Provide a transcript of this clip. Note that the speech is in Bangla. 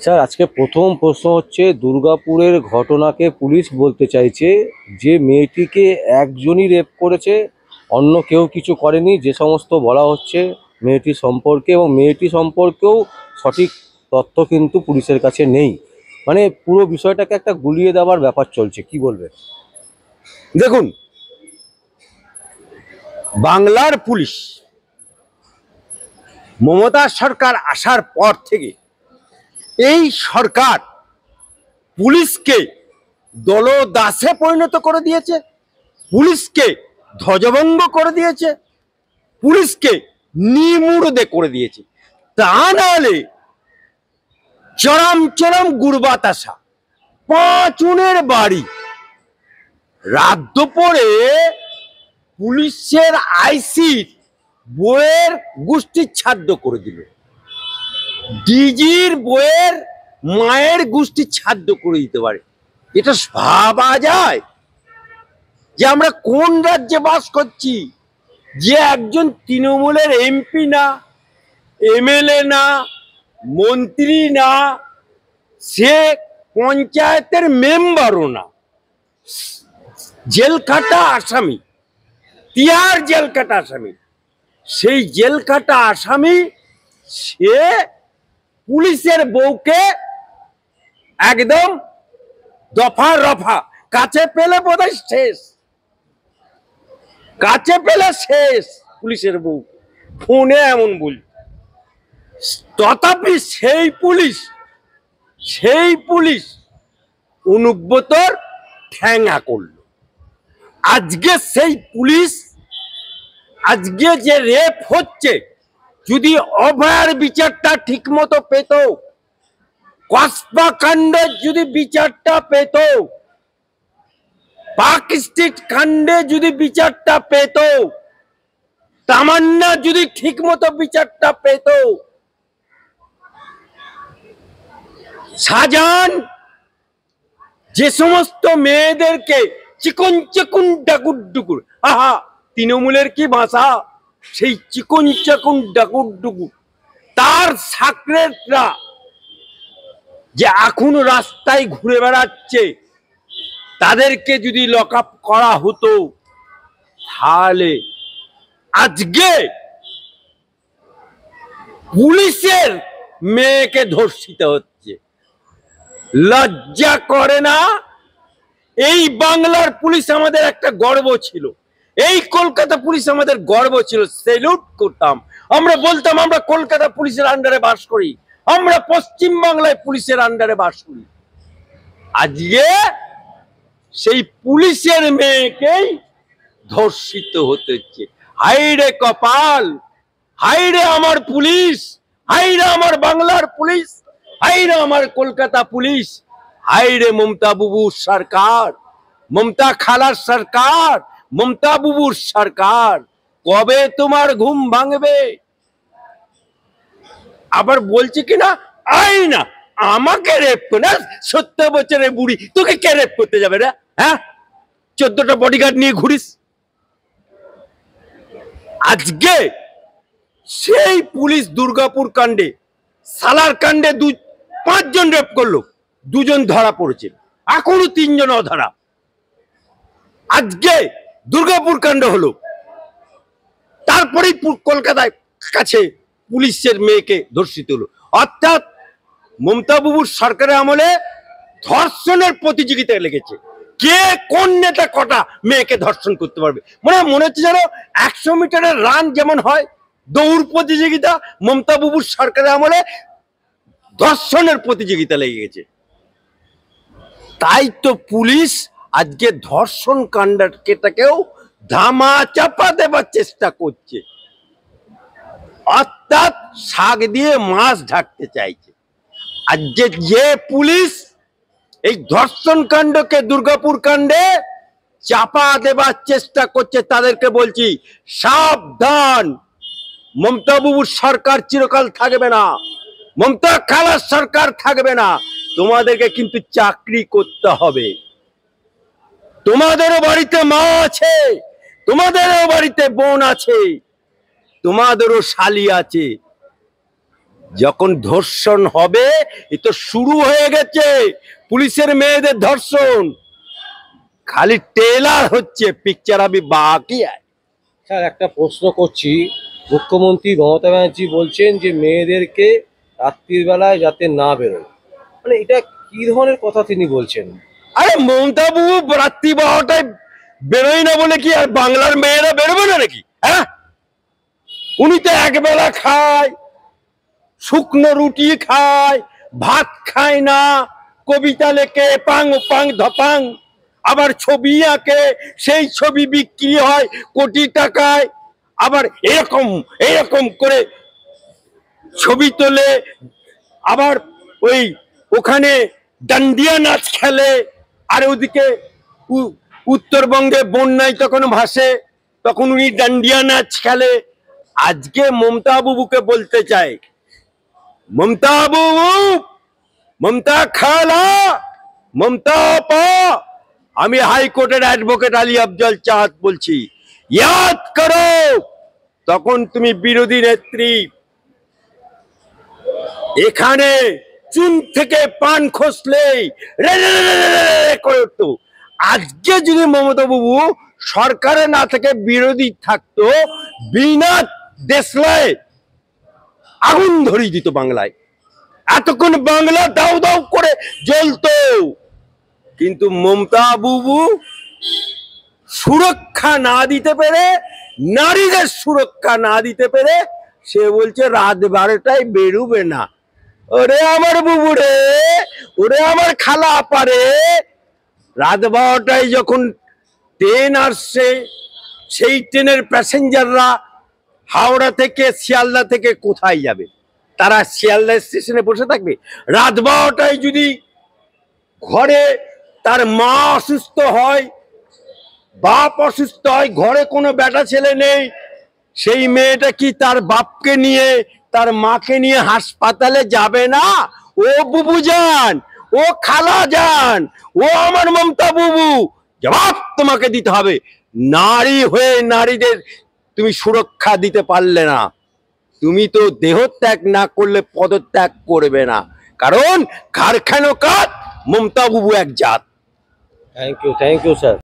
স্যার, আজকে প্রথম প্রশ্ন হচ্ছে, দুর্গাপুরের ঘটনাকে পুলিশ বলতে চাইছে যে মেয়েটিকে একজনই রেপ করেছে, অন্য কেউ কিছু করেনি। যে সমস্ত বলা হচ্ছে মেয়েটি সম্পর্কে, এবং মেয়েটি সম্পর্কেও সঠিক তথ্য কিন্তু পুলিশের কাছে নেই। মানে পুরো বিষয়টাকে একটা গুলিয়ে দেওয়ার ব্যাপার চলছে, কি বলবে? দেখুন, বাংলার পুলিশ মমতা সরকার আসার পর থেকে এই সরকার পুলিশকে দলদাসে পরিণত করে দিয়েছে, পুলিশকে ধ্বজভঙ্গ করে দিয়েছে, পুলিশকে নিমুড়দে করে দিয়েছে। তা নাহলে চরম চরম গুরবাতাসা, পাঁচুনের বাড়ি, রাত দুপুরে পুলিশের আইসির বইয়ের গোষ্ঠী ছাদ্য করে দিল, ডিজির বইয়ের মায়ের গোষ্ঠী ছাদ্য করে দিতে পারে। এটা ভাবা যায় যে আমরা কোন রাজ্যে বাস করছি? যে একজন তৃণমূলের এমপি না, এমএলএ না, মন্ত্রী না, সে পঞ্চায়েতের মেম্বারও না, জেল কাটা আসামি, তিহার জেল কাটা আসামি, সেই জেল কাটা আসামি সে পুলিশের বউকে একদম দফা রফা কাছে পেলে বোধহয় শেষ, কাছে পেলে শেষ। পুলিশের বউ ফোনে এমন বল, তথাপি সেই পুলিশ অনুব্রতর ঠ্যাঙা করল। আজকে সেই পুলিশ, আজকে যে রেপ হচ্ছে, যদি অভয়ার বিচারটা ঠিক মতো পেত, কসবা কাণ্ডের যদি বিচারটা পেত, পার্ক স্ট্রিট কাণ্ডে যদি বিচারটা পেত, তামান্না যদি ঠিক মতো বিচারটা পেত, শাহজাহান যে সমস্ত মেয়েদেরকে চিকন চিকন ডাকুর ডুকুর, আহা তৃণমূলের কি ভাষা, সেই চিকন চিকন ডাকুর ডুকুর, তার সাকরেটরা যে এখন রাস্তায় ঘুরে বেড়াচ্ছে, তাদেরকে যদি লক আপ করা হতো, তাহলে আজকে পুলিশের মেয়েকে ধর্ষিত হচ্ছে। লজ্জা করে না? এই বাংলার পুলিশ আমাদের একটা গর্ব ছিল, এই কলকাতা পুলিশ আমাদের গর্ব ছিল, সেলুট করতাম। আমরা বলতাম আমরা কলকাতা পুলিশের আন্ডারে বাস করি, আমরা পশ্চিম বাংলায় পুলিশের আন্ডারে বাস করি। আজকে সেই পুলিশের মেয়েকেই ধর্ষিত হতে হচ্ছে। হাইরে কপাল, হাইরে আমার পুলিশ, হাইরে আমার বাংলার পুলিশ, হাইরে আমার কলকাতা পুলিশ, হাইরে মমতা বুবুর সরকার, মমতা খালার সরকার, মমতা বুবুর সরকার। কবে তোমার ঘুম ভাঙবে? আবার বলছে কিনা আই না আমাকে রেপ করে না, 70 বছরের বুড়ি, তোকে কে রেপ করতে যাবে রে? হ্যাঁ, 14টা বডিগার্ড নিয়ে ঘুরিস। আজকে সেই পুলিশ দুর্গাপুর কাণ্ডে, সালার কাণ্ডে 5 জন রেপ করলো, 2 জন ধরা পড়েছে, এখনো 3 জন অধরা। আজকে দুর্গাপুর কাণ্ড হলো, তারপরেই কলকাতায় কাছে পুলিশের মেয়েকে ধর্ষিত হলো। অর্থাৎ মমতা বাবুর সরকারের আমলে ধর্ষণের প্রতিযোগিতায় লেগেছে, কে কোন নেতা কটা মেয়েকে ধর্ষণ করতে পারবে। মনে হচ্ছে যেন 100 মিটারের রান যেমন হয়, দৌড় প্রতিযোগিতা, মমতা বাবুর সরকারের আমলে ধর্ষণের প্রতিযোগিতা লেগে গেছে। তাই তো পুলিশ আজকে ধর্ষণ কাণ্ডটাকেও ধামা চাপা দেবার চেষ্টা করছে, অর্থাৎ শাক দিয়ে মাছ ঢাকতে চাইছে। আজকে যে পুলিশ এই ধর্ষণ কাণ্ডকে, দুর্গাপুর কাণ্ডে চাপা দেবার চেষ্টা করছে, তাদেরকে বলছি সাবধান। মমতা বাবুর সরকার চিরকাল থাকবে না, মমতা খালার সরকার থাকবে না, তোমাদেরকে কিন্তু চাকরি করতে হবে। তোমাদেরও বাড়িতে মা আছে, তোমাদেরও বাড়িতে বোন আছে, তোমাদেরও শালি আছে। যখন ধর্ষণ হবে, এ তো শুরু হয়ে গেছে পুলিশের মেয়েদের ধর্ষণ, খালি ট্রেলার হচ্ছে, পিকচার আমি বাকি আছে। স্যার একটা প্রশ্ন করছি, মুখ্যমন্ত্রী মমতা ব্যানার্জি বলছেন যে মেয়েদেরকে রাত্রির বেলায় যাতে না বেরোয়, মানে এটা কি ধরনের কথা তিনি বলছেন? আরে মমতা বাবু রাত্রি 12টায় বেরোয় না বলে কি আর বাংলার মেয়েরা বেরোবে না নাকি? হ্যাঁ, উনি তো একবেলা খায়, শুকনো রুটি খায়, ভাত খায় না, কবিতা লেখে পাং পাং ধপাং, আবার ছবি আঁকে, সেই ছবি বিক্রি হয় কোটি টাকায়, আবার এরকম এরকম করে ছবি তোলে, আবার ওই ওখানে ডান্ডিয়া নাচ খেলে, আর ওদিকে উত্তরবঙ্গে বন্যায় তখন ভাসে, তখন উনি ডান্ডিয়া নাচ খেলে। আজকে মমতা বাবুকে বলতে চাই, মমতা বাবু, মমতা খালা, মমতা আপা, আমি হাইকোর্টের অ্যাডভোকেট আলী আফজল চাঁদ বলছি, ইয়াদ করো তখন তুমি বিরোধী নেত্রী, এখানে চুন থেকে পান খসলেই রে রে রে রে রে রে করে উঠতো। আজকে যদি মমতা বাবু সরকারে না থেকে বিরোধী থাকতো, বিনা দেশলায় আগুন ধরিয়ে দিত বাংলায়, এতক্ষণ বাংলা দাউ দাউ করে জ্বলতো। কিন্তু মমতা বাবু সুরক্ষা না দিতে পেরে, নারীদের সুরক্ষা না দিতে পেরে, সে বলছে রাত 12টায় বেরোবে না। ওরে আমার বুবু রে, ওরে আমার খালা পারে, রাত 12টায় যখন ট্রেন আসছে, সেই ট্রেনের প্যাসেঞ্জাররা হাওড়া থেকে শিয়ালদা থেকে কোথায় যাবে? তারা শিয়ালদা স্টেশনে বসে থাকবে? রাত 12টায় যদি ঘরে তার মা অসুস্থ হয়, বাপ অসুস্থ হয়, ঘরে কোনো বেটা ছেলে নেই, সেই মেয়েটা কি তার বাপকে নিয়ে, তার মাকে নিয়ে হাসপাতালে যাবে না? ও বুবু যান, ও খালা যান, ও আমার মমতা বুবু, জবাব তোমাকে দিতে হবে। নারী হয়ে নারীদের তুমি সুরক্ষা দিতে পারলে না, তুমি তো দেহত্যাগ না করলে পদত্যাগ করবে না, কারণ কারখানো কাজ, মমতা বুবু এক জাত। Thank you sir.